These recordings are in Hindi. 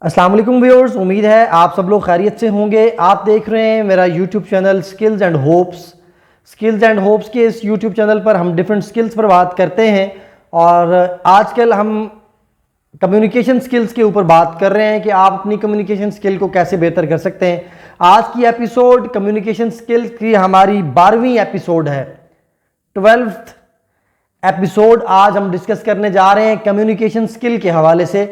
अस्सलाम वालेकुम व्यूअर्स, उम्मीद है आप सब लोग खैरियत से होंगे। आप देख रहे हैं मेरा YouTube channel skills and hopes के इस यूट्यूब चैनल पर हम डिफरेंट स्किल्स पर बात करते हैं और आजकल हम कम्युनिकेशन स्किल्स के ऊपर बात कर रहे हैं कि आप अपनी कम्युनिकेशन स्किल को कैसे बेहतर कर सकते हैं। आज की एपिसोड कम्युनिकेशन स्किल्स की हमारी 12वीं एपिसोड है, 12th एपिसोड। आज हम डिस्कस करने जा रहे हैं कम्युनिकेशन स्किल के हवाले से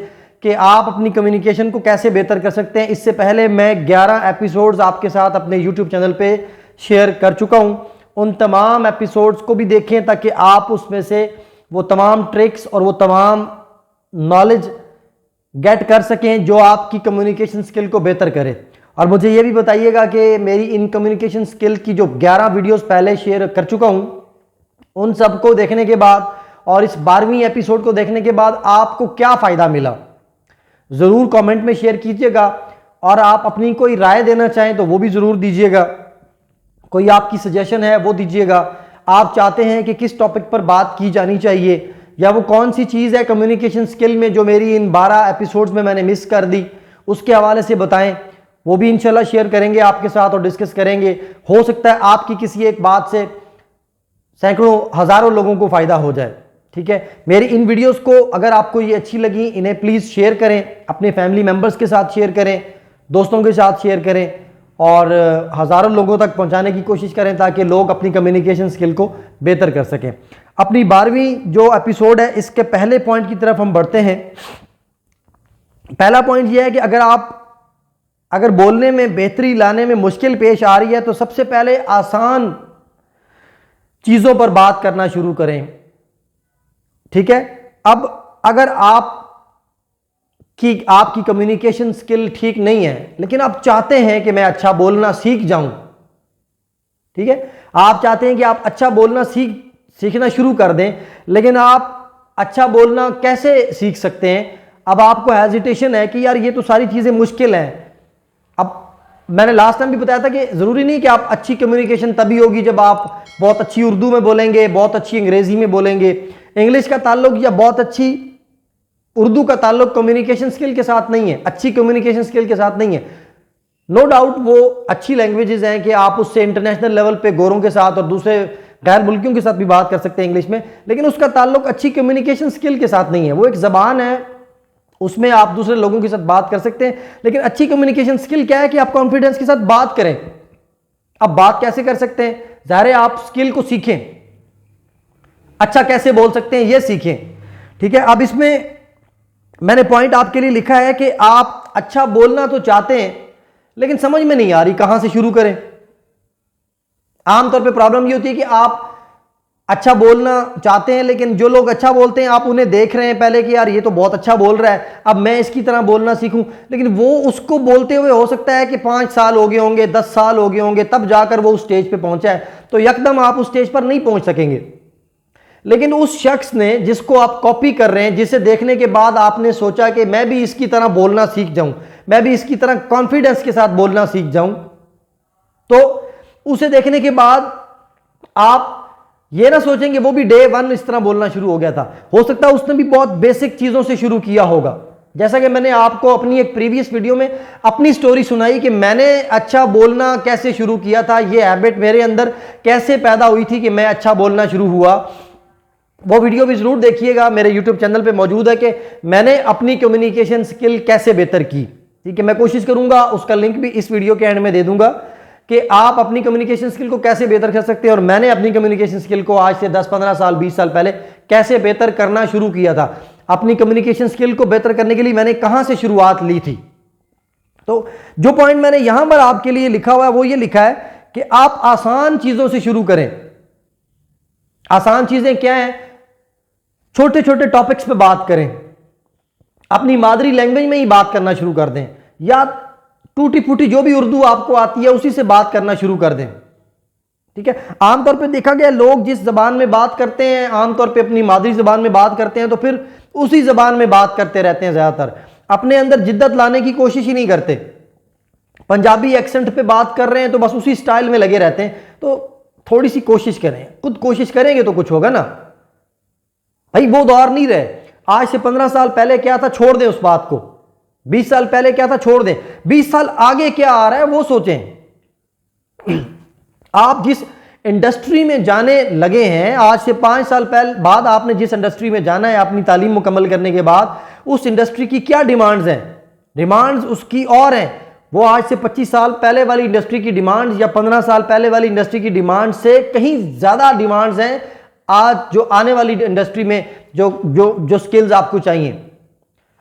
कि आप अपनी कम्युनिकेशन को कैसे बेहतर कर सकते हैं। इससे पहले मैं 11 एपिसोड्स आपके साथ अपने यूट्यूब चैनल पे शेयर कर चुका हूं। उन तमाम एपिसोड्स को भी देखें ताकि आप उसमें से वो तमाम ट्रिक्स और वो तमाम नॉलेज गेट कर सकें जो आपकी कम्युनिकेशन स्किल को बेहतर करे। और मुझे ये भी बताइएगा कि मेरी इन कम्युनिकेशन स्किल की जो 11 वीडियोस पहले शेयर कर चुका हूं, उन सबको देखने के बाद और इस 12वीं एपिसोड को देखने के बाद आपको क्या फ़ायदा मिला, ज़रूर कमेंट में शेयर कीजिएगा। और आप अपनी कोई राय देना चाहें तो वो भी ज़रूर दीजिएगा, कोई आपकी सजेशन है वो दीजिएगा। आप चाहते हैं कि किस टॉपिक पर बात की जानी चाहिए या वो कौन सी चीज़ है कम्युनिकेशन स्किल में जो मेरी इन 12 एपिसोड्स में मैंने मिस कर दी, उसके हवाले से बताएं। वो भी इंशाल्लाह शेयर करेंगे आपके साथ और डिस्कस करेंगे। हो सकता है आपकी किसी एक बात से सैकड़ों हज़ारों लोगों को फ़ायदा हो जाए। ठीक है, मेरी इन वीडियोस को अगर आपको ये अच्छी लगी, इन्हें प्लीज़ शेयर करें, अपने फैमिली मेम्बर्स के साथ शेयर करें, दोस्तों के साथ शेयर करें और हज़ारों लोगों तक पहुंचाने की कोशिश करें ताकि लोग अपनी कम्युनिकेशन स्किल को बेहतर कर सकें। अपनी 12वीं जो एपिसोड है इसके पहले पॉइंट की तरफ हम बढ़ते हैं। पहला पॉइंट यह है कि अगर बोलने में बेहतरी लाने में मुश्किल पेश आ रही है तो सबसे पहले आसान चीज़ों पर बात करना शुरू करें। ठीक है, अब अगर आपकी कम्युनिकेशन स्किल ठीक नहीं है लेकिन आप चाहते हैं कि मैं अच्छा बोलना सीख जाऊं, ठीक है, आप चाहते हैं कि आप अच्छा बोलना सीखना शुरू कर दें, लेकिन आप अच्छा बोलना कैसे सीख सकते हैं। अब आपको हेजिटेशन है कि यार ये तो सारी चीज़ें मुश्किल हैं। अब मैंने लास्ट टाइम भी बताया था कि ज़रूरी नहीं कि आप अच्छी कम्युनिकेशन तभी होगी जब आप बहुत अच्छी उर्दू में बोलेंगे, बहुत अच्छी अंग्रेज़ी में बोलेंगे। इंग्लिश का ताल्लुक या बहुत अच्छी उर्दू का ताल्लुक कम्युनिकेशन स्किल के साथ नहीं है, अच्छी कम्युनिकेशन स्किल के साथ नहीं है। नो डाउट वो अच्छी लैंग्वेजेस हैं कि आप उससे इंटरनेशनल लेवल पे गोरों के साथ और दूसरे गैर मुल्कियों के साथ भी बात कर सकते हैं इंग्लिश में, लेकिन उसका ताल्लुक अच्छी कम्युनिकेशन स्किल के साथ नहीं है। वो एक ज़बान है, उसमें आप दूसरे लोगों के साथ बात कर सकते हैं, लेकिन अच्छी कम्युनिकेशन स्किल क्या है कि आप कॉन्फिडेंस के साथ बात करें। अब बात कैसे कर सकते हैं? ज़ाहिर है आप स्किल को सीखें, अच्छा कैसे बोल सकते हैं ये सीखें। ठीक है, अब इसमें मैंने पॉइंट आपके लिए लिखा है कि आप अच्छा बोलना तो चाहते हैं लेकिन समझ में नहीं आ रही कहां से शुरू करें। आमतौर पे प्रॉब्लम ये होती है कि आप अच्छा बोलना चाहते हैं लेकिन जो लोग अच्छा बोलते हैं आप उन्हें देख रहे हैं पहले कि यार ये तो बहुत अच्छा बोल रहा है, अब मैं इसकी तरह बोलना सीखूं, लेकिन वो उसको बोलते हुए हो सकता है कि 5 साल हो गए होंगे, 10 साल हो गए होंगे, तब जाकर वो उस स्टेज पे पहुंचा है। तो यकदम आप उस स्टेज पर नहीं पहुंच सकेंगे। लेकिन उस शख्स ने जिसको आप कॉपी कर रहे हैं, जिसे देखने के बाद आपने सोचा कि मैं भी इसकी तरह बोलना सीख जाऊं, मैं भी इसकी तरह कॉन्फिडेंस के साथ बोलना सीख जाऊं, तो उसे देखने के बाद आप ये ना सोचेंगे वो भी डे 1 इस तरह बोलना शुरू हो गया था। हो सकता है उसने भी बहुत बेसिक चीजों से शुरू किया होगा। जैसा कि मैंने आपको अपनी एक प्रीवियस वीडियो में अपनी स्टोरी सुनाई कि मैंने अच्छा बोलना कैसे शुरू किया था, ये हैबिट मेरे अंदर कैसे पैदा हुई थी कि मैं अच्छा बोलना शुरू हुआ। वो वीडियो भी जरूर देखिएगा, मेरे यूट्यूब चैनल पे मौजूद है कि मैंने अपनी कम्युनिकेशन स्किल कैसे बेहतर की। ठीक है, मैं कोशिश करूंगा उसका लिंक भी इस वीडियो के एंड में दे दूंगा कि आप अपनी कम्युनिकेशन स्किल को कैसे बेहतर कर सकते हैं और मैंने अपनी कम्युनिकेशन स्किल को आज से 10-15 साल 20 साल पहले कैसे बेहतर करना शुरू किया था। अपनी कम्युनिकेशन स्किल को बेहतर करने के लिए मैंने कहां से शुरुआत ली थी। तो जो पॉइंट मैंने यहां पर आपके लिए लिखा हुआ है वो ये लिखा है कि आप आसान चीजों से शुरू करें। आसान चीजें क्या हैं? छोटे छोटे टॉपिक्स पे बात करें, अपनी मादरी लैंग्वेज में ही बात करना शुरू कर दें, या टूटी फूटी जो भी उर्दू आपको आती है उसी से बात करना शुरू कर दें। ठीक है, आमतौर पे देखा गया लोग जिस जबान में बात करते हैं, आमतौर पे अपनी मादरी जबान में बात करते हैं तो फिर उसी जबान में बात करते रहते हैं, ज्यादातर अपने अंदर जिद्दत लाने की कोशिश ही नहीं करते। पंजाबी एक्सेंट पे बात कर रहे हैं तो बस उसी स्टाइल में लगे रहते हैं। तो थोड़ी सी कोशिश करें, खुद कोशिश करेंगे तो कुछ होगा ना भाई। वो दौर नहीं रहे। आज से 15 साल पहले क्या था, छोड़ दें उस बात को। 20 साल पहले क्या था छोड़ दें, 20 साल आगे क्या आ रहा है वो सोचें। आप जिस इंडस्ट्री में जाने लगे हैं, आज से 5 साल पहले बाद आपने जिस इंडस्ट्री में जाना है अपनी तालीम मुकम्मल करने के बाद, उस इंडस्ट्री की क्या डिमांड्स हैं, डिमांड्स उसकी और हैं। वो आज से 25 साल पहले वाली इंडस्ट्री की डिमांड्स या 15 साल पहले वाली इंडस्ट्री की डिमांड से कहीं ज्यादा डिमांड्स हैं आज जो आने वाली इंडस्ट्री में जो जो जो स्किल्स आपको चाहिए।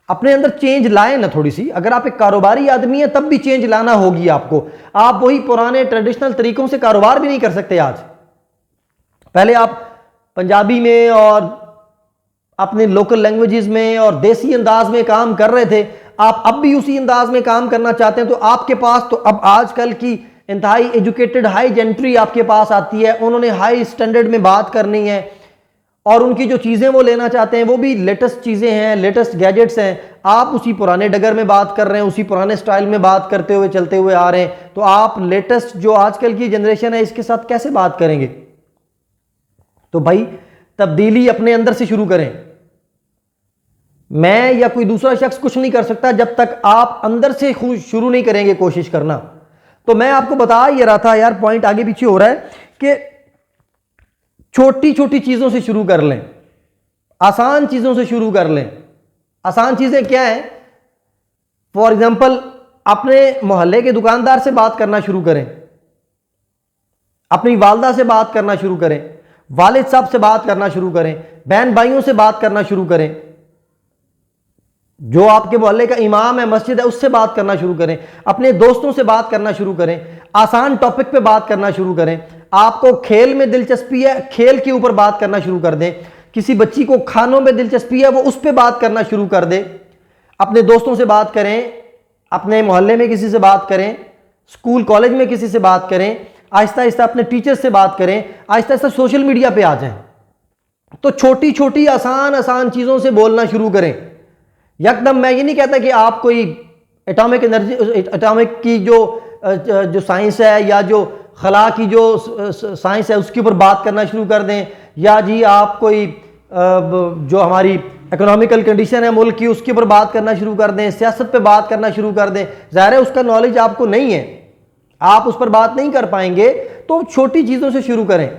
अपने अंदर चेंज लाए ना थोड़ी सी। अगर आप एक कारोबारी आदमी है तब भी चेंज लाना होगी आपको। आप वही पुराने ट्रेडिशनल तरीकों से कारोबार भी नहीं कर सकते आज। पहले आप पंजाबी में और अपने लोकल लैंग्वेजेस में और देसी अंदाज में काम कर रहे थे, आप अब भी उसी अंदाज में काम करना चाहते हैं तो आपके पास तो अब आजकल की इंतहाई एजुकेटेड हाई जेंट्री आपके पास आती है, उन्होंने हाई स्टैंडर्ड में बात करनी है और उनकी जो चीजें वो लेना चाहते हैं वो भी लेटेस्ट चीजें हैं, लेटेस्ट गैजेट्स हैं। आप उसी पुराने डगर में बात कर रहे हैं, उसी पुराने स्टाइल में बात करते हुए चलते हुए आ रहे हैं, तो आप लेटेस्ट जो आजकल की जनरेशन है इसके साथ कैसे बात करेंगे? तो भाई तब्दीली अपने अंदर से शुरू करें। मैं या कोई दूसरा शख्स कुछ नहीं कर सकता जब तक आप अंदर से शुरू नहीं करेंगे कोशिश करना। तो मैं आपको बता ये रहा था यार, पॉइंट आगे पीछे हो रहा है कि छोटी छोटी चीजों से शुरू कर लें, आसान चीजों से शुरू कर लें। आसान चीजें क्या हैं? फॉर एग्जाम्पल अपने मोहल्ले के दुकानदार से बात करना शुरू करें, अपनी वालदा से बात करना शुरू करें, वालिद साहब से बात करना शुरू करें, बहन भाइयों से बात करना शुरू करें, जो आपके मोहल्ले का इमाम है, मस्जिद है, उससे बात करना शुरू करें, अपने दोस्तों से बात करना शुरू करें, आसान टॉपिक पे बात करना शुरू करें। आपको खेल में दिलचस्पी है, खेल के ऊपर बात करना शुरू कर दें। किसी बच्ची को खानों में दिलचस्पी है, वो उस पर बात करना शुरू कर दे। अपने दोस्तों से बात करें, अपने मोहल्ले में किसी से बात करें, स्कूल कॉलेज में किसी से बात करें, आहिस्ता आहिस्ता अपने टीचर से बात करें, आहिस्ता आहिस्ता सोशल मीडिया पे आ जाएं। तो छोटी छोटी आसान आसान चीज़ों से बोलना शुरू करें। यकदम मैं ये नहीं कहता कि आप कोई एटॉमिक एनर्जी, एटॉमिक की जो साइंस है या जो खला की जो साइंस है उसके ऊपर बात करना शुरू कर दें, या जी आप कोई जो हमारी इकोनॉमिकल कंडीशन है मुल्क की उसके ऊपर बात करना शुरू कर दें, सियासत पे बात करना शुरू कर दें। ज़ाहिर है उसका नॉलेज आपको नहीं है, आप उस पर बात नहीं कर पाएंगे। तो छोटी चीज़ों से शुरू करें।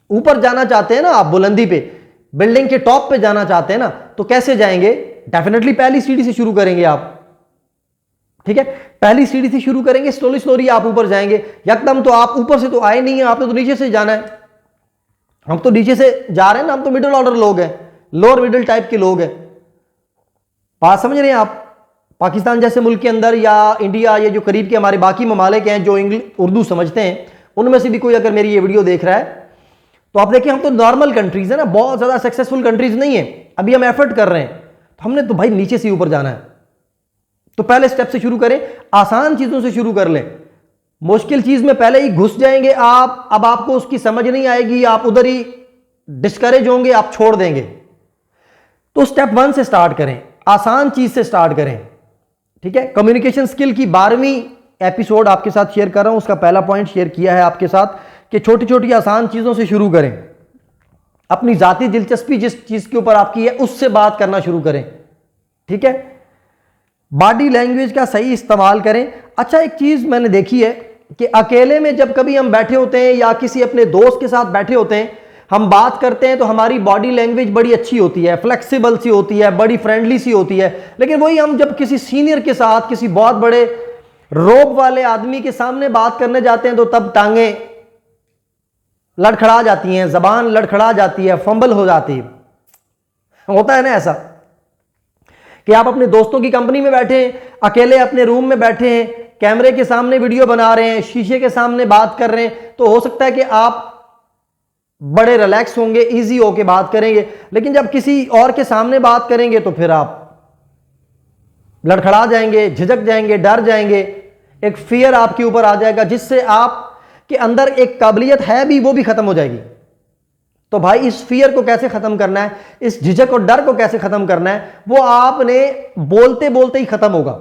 ऊपर जाना चाहते हैं ना आप, बुलंदी पे, बिल्डिंग के टॉप पे जाना चाहते हैं ना, तो कैसे जाएंगे? डेफिनेटली पहली सीढ़ी से शुरू करेंगे आप, ठीक है? पहली सीढ़ी से शुरू करेंगे, स्लोली स्लोली आप ऊपर जाएंगे। यकदम तो आप ऊपर से तो आए नहीं है, आपने तो नीचे से जाना है। हम तो नीचे से जा रहे हैं ना, हम तो मिडिल ऑर्डर लोग हैं, लोअर मिडिल टाइप के लोग हैं। बात समझ रहे हैं आप? पाकिस्तान जैसे मुल्क के अंदर या इंडिया या जो करीब के हमारे बाकी ममालिक हैं जो उर्दू समझते हैं, उनमें से भी कोई अगर मेरी ये वीडियो देख रहा है तो आप देखिए हम तो नॉर्मल कंट्रीज है ना, बहुत ज्यादा सक्सेसफुल कंट्रीज नहीं है। अभी हम एफर्ट कर रहे हैं, तो हमने तो भाई नीचे से ऊपर जाना है। तो पहले स्टेप से शुरू करें, आसान चीजों से शुरू कर लें। मुश्किल चीज में पहले ही घुस जाएंगे आप, अब आपको उसकी समझ नहीं आएगी, आप उधर ही डिस्करेज होंगे, आप छोड़ देंगे। तो स्टेप 1 से स्टार्ट करें, आसान चीज से स्टार्ट करें, ठीक है? कम्युनिकेशन स्किल की 12वीं एपिसोड आपके साथ शेयर कर रहा हूं, उसका पहला पॉइंट शेयर किया है आपके साथ कि छोटी छोटी आसान चीजों से शुरू करें। अपनी जाती दिलचस्पी जिस चीज के ऊपर आपकी है उससे बात करना शुरू करें, ठीक है? बॉडी लैंग्वेज का सही इस्तेमाल करें। अच्छा, एक चीज मैंने देखी है कि अकेले में जब कभी हम बैठे होते हैं या किसी अपने दोस्त के साथ बैठे होते हैं, हम बात करते हैं तो हमारी बॉडी लैंग्वेज बड़ी अच्छी होती है, फ्लेक्सिबल सी होती है, बड़ी फ्रेंडली सी होती है। लेकिन वही हम जब किसी सीनियर के साथ, किसी बहुत बड़े रोब वाले आदमी के सामने बात करने जाते हैं तो तब टांगे लड़खड़ा जाती हैं, जबान लड़खड़ा जाती है, फंबल हो जाती है। होता है ना ऐसा कि आप अपने दोस्तों की कंपनी में बैठे हैं, अकेले अपने रूम में बैठे हैं, कैमरे के सामने वीडियो बना रहे हैं, शीशे के सामने बात कर रहे हैं, तो हो सकता है कि आप बड़े रिलैक्स होंगे, इजी होके बात करेंगे। लेकिन जब किसी और के सामने बात करेंगे तो फिर आप लड़खड़ा जाएंगे, झिझक जाएंगे, डर जाएंगे, एक फियर आपके ऊपर आ जाएगा जिससे आप के अंदर एक काबिलियत है भी, वो भी खत्म हो जाएगी। तो भाई इस फियर को कैसे खत्म करना है, इस झिझक और डर को कैसे खत्म करना है, वो आपने बोलते बोलते ही खत्म होगा।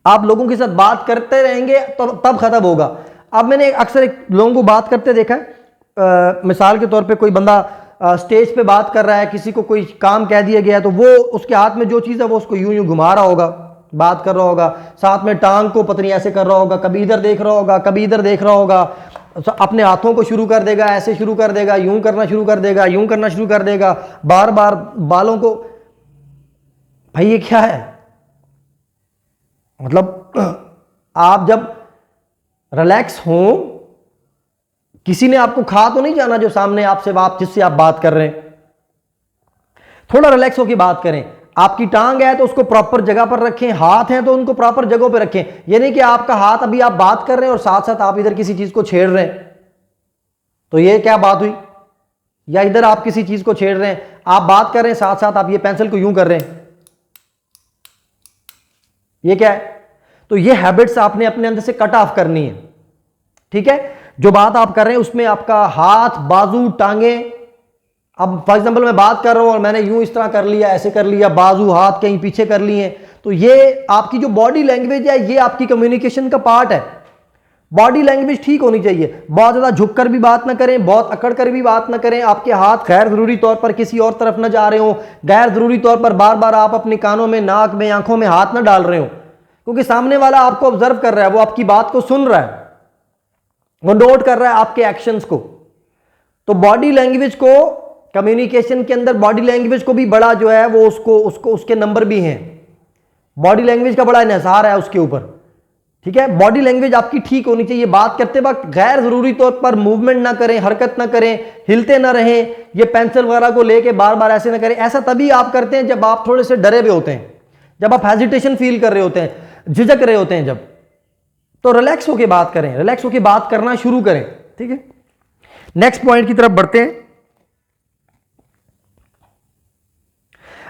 आप लोगों के साथ बात करते रहेंगे तो तब खत्म होगा। अब मैंने अक्सर लोगों को बात करते देखा है, मिसाल के तौर पे कोई बंदा स्टेज पे बात कर रहा है, किसी को कोई काम कह दिया गया है तो वो उसके हाथ में जो चीज़ है वो उसको यूं यूं घुमा रहा होगा, बात कर रहा होगा, साथ में टांग को पत्नी ऐसे कर रहा होगा, कभी इधर देख रहा होगा, कभी इधर देख रहा होगा, अपने हाथों को शुरू कर देगा, ऐसे शुरू कर देगा, यूं करना शुरू कर देगा, यूं करना शुरू कर देगा, बार बार बालों को। भाई ये क्या है? मतलब आप जब रिलैक्स हो, किसी ने आपको खा तो नहीं जाना जो सामने आपसे जिससे आप बात कर रहे हैं, थोड़ा रिलैक्स होकर बात करें। आपकी टांग है तो उसको प्रॉपर जगह पर रखें, हाथ हैं तो उनको प्रॉपर जगहों पर रखें। ये नहीं कि आपका हाथ अभी आप बात कर रहे हैं और साथ साथ आप इधर किसी चीज को छेड़ रहे हैं, तो ये क्या बात हुई? या इधर आप किसी चीज को छेड़ रहे हैं, आप बात कर रहे हैं साथ साथ आप ये पेंसिल को यूं कर रहे हैं, ये क्या है? तो ये हैबिट्स आपने अपने अंदर से कट ऑफ करनी है, ठीक है? जो बात आप कर रहे हैं उसमें आपका हाथ, बाजू, टांगे, अब फॉर एग्जांपल मैं बात कर रहा हूं और मैंने यूं इस तरह कर लिया, ऐसे कर लिया, बाजू हाथ कहीं पीछे कर लिए, तो ये आपकी जो बॉडी लैंग्वेज है ये आपकी कम्युनिकेशन का पार्ट है। बॉडी लैंग्वेज ठीक होनी चाहिए, बहुत ज्यादा झुककर भी बात ना करें, बहुत अकड़ कर भी बात ना करें, आपके हाथ गैर जरूरी तौर पर किसी और तरफ ना जा रहे हो, गैर जरूरी तौर पर बार बार आप अपने कानों में, नाक में, आंखों में हाथ ना डाल रहे हो, क्योंकि सामने वाला आपको ऑब्जर्व कर रहा है, वो आपकी बात को सुन रहा है, वो नोट कर रहा है आपके एक्शंस को। तो बॉडी लैंग्वेज को, कम्युनिकेशन के अंदर बॉडी लैंग्वेज को भी बड़ा जो है वो उसको उसके नंबर भी हैं, बॉडी लैंग्वेज का बड़ा इन्हिसार है उसके ऊपर, ठीक है? बॉडी लैंग्वेज आपकी ठीक होनी चाहिए, बात करते वक्त गैर जरूरी तौर पर मूवमेंट ना करें, हरकत ना करें, हिलते ना रहें, ये पेंसिल वगैरह को लेके बार बार ऐसे ना करें। ऐसा तभी आप करते हैं जब आप थोड़े से डरे हुए होते हैं, जब आप हेजिटेशन फील कर रहे होते हैं, झिझक रहे होते हैं, जब, तो रिलैक्स होकर बात करें, रिलैक्स होकर बात करना शुरू करें, ठीक है? नेक्स्ट पॉइंट की तरफ बढ़ते हैं।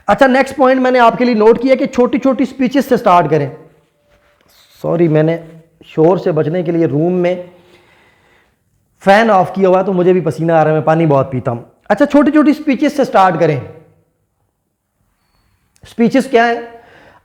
अच्छा, नेक्स्ट पॉइंट मैंने आपके लिए नोट किया कि छोटी छोटी स्पीचेस से स्टार्ट करें। सॉरी, मैंने शोर से बचने के लिए रूम में फैन ऑफ किया हुआ तो मुझे भी पसीना आ रहा है, मैं पानी बहुत पीता हूं। अच्छा, छोटी छोटी स्पीचेस से स्टार्ट करें। स्पीचेस क्या है?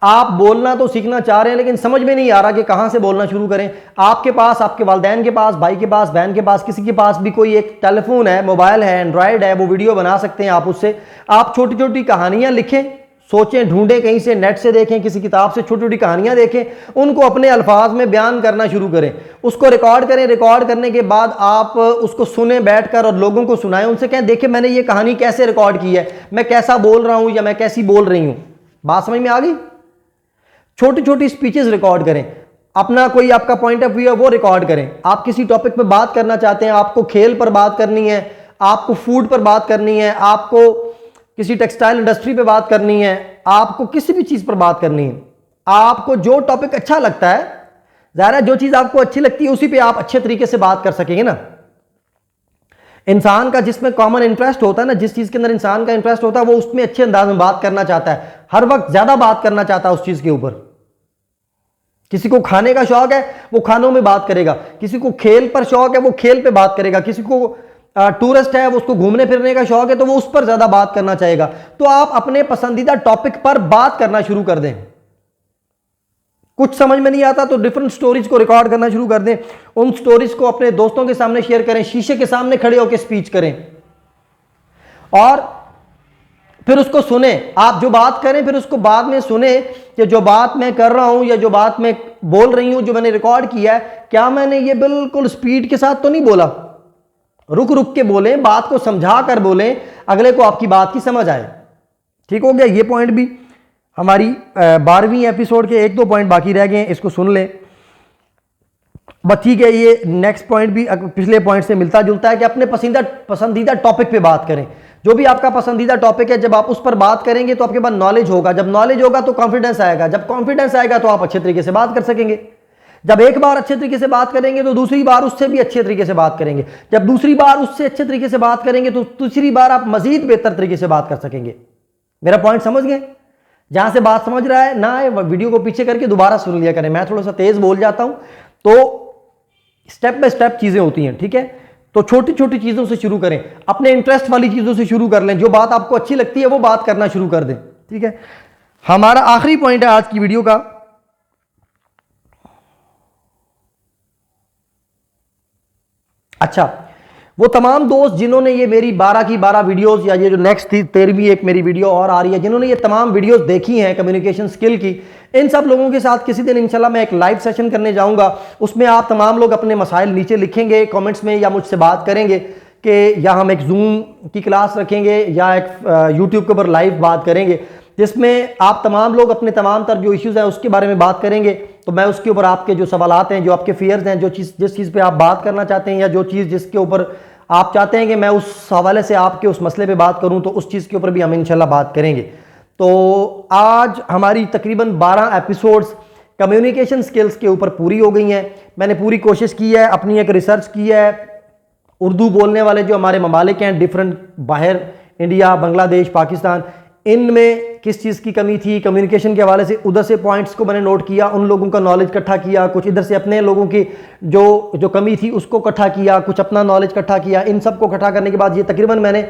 आप बोलना तो सीखना चाह रहे हैं लेकिन समझ में नहीं आ रहा कि कहां से बोलना शुरू करें। आपके पास, आपके वालिदैन के पास, भाई के पास, बहन के पास, किसी के पास भी कोई एक टेलीफोन है, मोबाइल है, एंड्रॉयड है, वो वीडियो बना सकते हैं आप उससे। आप छोटी छोटी कहानियां लिखें, सोचें, ढूंढें, कहीं से नेट से देखें, किसी किताब से छोटी छोटी कहानियां देखें, उनको अपने अल्फाज में बयान करना शुरू करें, उसको रिकॉर्ड करें। रिकॉर्ड करने के बाद आप उसको सुने बैठकर और लोगों को सुनाएं, उनसे कहें देखिए मैंने ये कहानी कैसे रिकॉर्ड की है, मैं कैसा बोल रहा हूं या मैं कैसी बोल रही हूं। बात समझ में आ गई? छोटी छोटी स्पीचेस रिकॉर्ड करें, अपना कोई आपका पॉइंट ऑफ व्यू है वो रिकॉर्ड करें। आप किसी टॉपिक पे बात करना चाहते हैं, आपको खेल पर बात करनी है, आपको फूड पर बात करनी है, आपको किसी टेक्सटाइल इंडस्ट्री पे बात करनी है, आपको किसी भी चीज पर बात करनी है, आपको जो टॉपिक अच्छा लगता है, ज़ाहिर है जो चीज आपको अच्छी लगती है उसी पे आप अच्छे तरीके से बात कर सकेंगे ना। इंसान का जिसमें कॉमन इंटरेस्ट होता है ना, जिस चीज के अंदर इंसान का इंटरेस्ट होता है वो उसमें अच्छे अंदाज में बात करना चाहता है, हर वक्त ज्यादा बात करना चाहता है उस चीज के ऊपर। किसी को खाने का शौक है वो खानों में बात करेगा, किसी को खेल पर शौक है वो खेल पे बात करेगा, किसी को टूरिस्ट है वो उसको घूमने फिरने का शौक है तो वो उस पर ज्यादा बात करना चाहेगा। तो आप अपने पसंदीदा टॉपिक पर बात करना शुरू कर दें। कुछ समझ में नहीं आता तो डिफरेंट स्टोरीज को रिकॉर्ड करना शुरू कर दें, उन स्टोरीज को अपने दोस्तों के सामने शेयर करें, शीशे के सामने खड़े होकर स्पीच करें और फिर उसको सुने। आप जो बात करें फिर उसको बाद में सुने कि जो बात मैं कर रहा हूं या जो बात मैं बोल रही हूं, जो मैंने रिकॉर्ड किया है, क्या मैंने ये बिल्कुल स्पीड के साथ तो नहीं बोला। रुक रुक के बोलें, बात को समझा कर बोलें, अगले को आपकी बात की समझ आए। ठीक हो गया? ये पॉइंट भी हमारी 12वीं एपिसोड के 1-2 पॉइंट बाकी रह गए हैं, इसको सुन लें बस। ठीक है, ये नेक्स्ट पॉइंट भी पिछले पॉइंट से मिलता जुलता है कि अपने पसंदीदा टॉपिक पे बात करें। जो भी आपका पसंदीदा टॉपिक है, जब आप उस पर बात करेंगे तो आपके पास नॉलेज होगा, जब नॉलेज होगा तो कॉन्फिडेंस आएगा, जब कॉन्फिडेंस आएगा तो आप अच्छे तरीके से बात कर सकेंगे। जब एक बार अच्छे तरीके से बात करेंगे तो दूसरी बार उससे भी अच्छे तरीके से बात करेंगे, जब दूसरी बार उससे अच्छे तरीके से बात करेंगे तो तीसरी बार आप मजीद बेहतर तरीके से बात कर सकेंगे। मेरा पॉइंट समझ गए? जहां से बात समझ रहा है ना, वीडियो को पीछे करके दोबारा सुन लिया करें, मैं थोड़ा सा तेज बोल जाता हूं तो स्टेप बाय स्टेप चीजें होती हैं। ठीक है, तो छोटी छोटी चीजों से शुरू करें, अपने इंटरेस्ट वाली चीजों से शुरू कर लें, जो बात आपको अच्छी लगती है वो बात करना शुरू कर दें। ठीक है, हमारा आखिरी पॉइंट है आज की वीडियो का। अच्छा, वो तमाम दोस्त जिन्होंने ये मेरी 12 की 12 वीडियोस या ये जो नेक्स्ट 13वीं एक मेरी वीडियो और आ रही है, जिन्होंने ये तमाम वीडियोस देखी हैं कम्युनिकेशन स्किल की, इन सब लोगों के साथ किसी दिन इंशाल्लाह मैं एक लाइव सेशन करने जाऊंगा। उसमें आप तमाम लोग अपने मसाइल नीचे लिखेंगे कमेंट्स में या मुझसे बात करेंगे कि या हम एक जूम की क्लास रखेंगे या एक यूट्यूब के ऊपर लाइव बात करेंगे, जिसमें आप तमाम लोग अपने तमाम तर जो इश्यूज़ हैं उसके बारे में बात करेंगे। तो मैं उसके ऊपर आपके जो सवालात हैं, जो आपके फियर्स हैं, जो चीज़ जिस चीज़ पे आप बात करना चाहते हैं या जो चीज़ जिसके ऊपर आप चाहते हैं कि मैं उस हवाले से आपके उस मसले पे बात करूं, तो उस चीज़ के ऊपर भी हम इंशाल्लाह बात करेंगे। तो आज हमारी तकरीबन 12 एपिसोड्स कम्युनिकेशन स्किल्स के ऊपर पूरी हो गई हैं। मैंने पूरी कोशिश की है, अपनी एक रिसर्च की है, उर्दू बोलने वाले जो हमारे ममालिक हैं डिफरेंट बाहर, इंडिया, बांग्लादेश, पाकिस्तान, इनमें किस चीज़ की कमी थी कम्युनिकेशन के हवाले से, उधर से पॉइंट्स को मैंने नोट किया, उन लोगों का नॉलेज इकट्ठा किया, कुछ इधर से अपने लोगों की जो कमी थी उसको इकट्ठा किया, कुछ अपना नॉलेज इकट्ठा किया। इन सब को इकट्ठा करने के बाद ये तकरीबन मैंने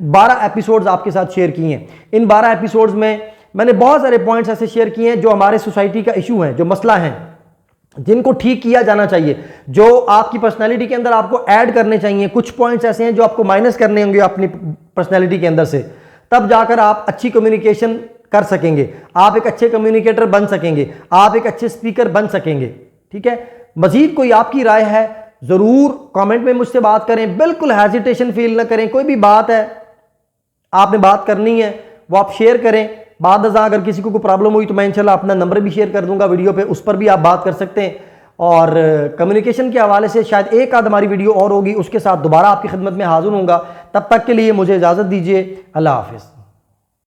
12 एपिसोड्स आपके साथ शेयर किए हैं। इन 12 एपिसोड्स में मैंने बहुत सारे पॉइंट्स ऐसे शेयर किए हैं जो हमारे सोसाइटी का इशू है, जो मसला है, जिनको ठीक किया जाना चाहिए, जो आपकी पर्सनैलिटी के अंदर आपको ऐड करने चाहिए। कुछ पॉइंट्स ऐसे हैं जो आपको माइनस करने होंगे अपनी पर्सनैलिटी के अंदर से, तब जाकर आप अच्छी कम्युनिकेशन कर सकेंगे, आप एक अच्छे कम्युनिकेटर बन सकेंगे, आप एक अच्छे स्पीकर बन सकेंगे। ठीक है, मजीद कोई आपकी राय है ज़रूर कमेंट में मुझसे बात करें, बिल्कुल हेजिटेशन फील ना करें। कोई भी बात है आपने बात करनी है वो आप शेयर करें। बाद अगर किसी को कोई प्रॉब्लम हुई तो मैं इंशाल्लाह अपना नंबर भी शेयर कर दूंगा वीडियो पे, उस पर भी आप बात कर सकते हैं। और कम्युनिकेशन के हवाले से शायद एक आध हमारी वीडियो और होगी, उसके साथ दोबारा आपकी खिदमत में हाजिर होऊंगा। तब तक के लिए मुझे इजाज़त दीजिए। अल्लाह हाफिज़।